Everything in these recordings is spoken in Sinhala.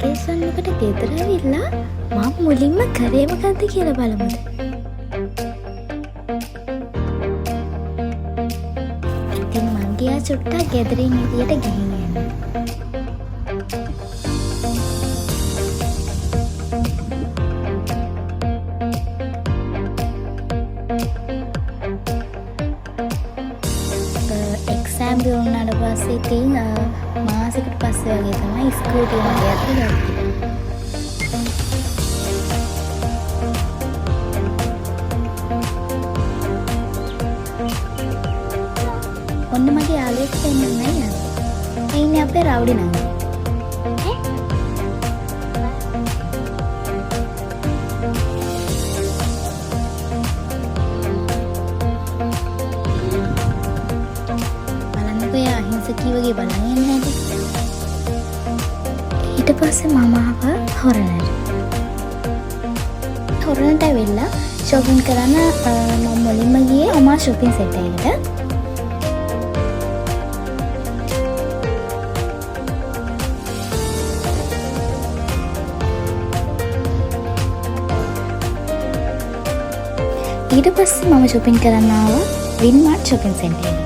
වෙකේෂන් එකට ගෙදර ඇවිල්ලා මම මුලින්ම කරේ මොකද්ද කියලා බලමුද? ඉතින් මං ගියා චුට්ටක් ගෙදරින් එළියට ගිහින් යන්න. එක්සෑම් දුන්නාට පස්සේ ඉතින් මාසෙකට පස්සේ වගේ තමයි ස්කූටි එක මගේ අතට ගත්තේ. ඔන්න මගේ යාළුවෙක් එන්නයි යන්නේ. ඒ ඉන්නේ අපේ රවුඩි නංගි. වගේ බලන්න යන්නේ නැති. ඊට පස්සේ මම ආව හොරණට. හොරණට ඇවිල්ලා shopping කරන්න මම මුලින්ම ගියේ අමා shopping center එකට. ඊට පස්සේ මම shopping කරන්න ආවා Winmart shopping center එකට.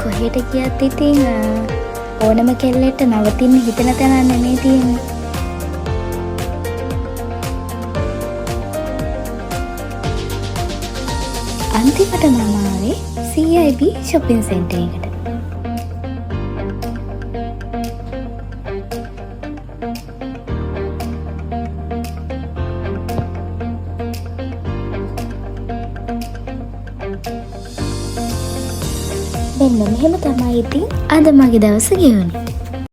කොහෙට ගියත් ඉතින් ඕනම කෙල්ලෙක්ට නවතින්න හිතන තැනක් නෙමෙයි තියෙන්නේ. අන්තිමට මම ආවේ CIB shopping center එකට. මෙන්න මෙහෙම තමයි ඉතින් අද මගේ දවස ගෙවුනේ.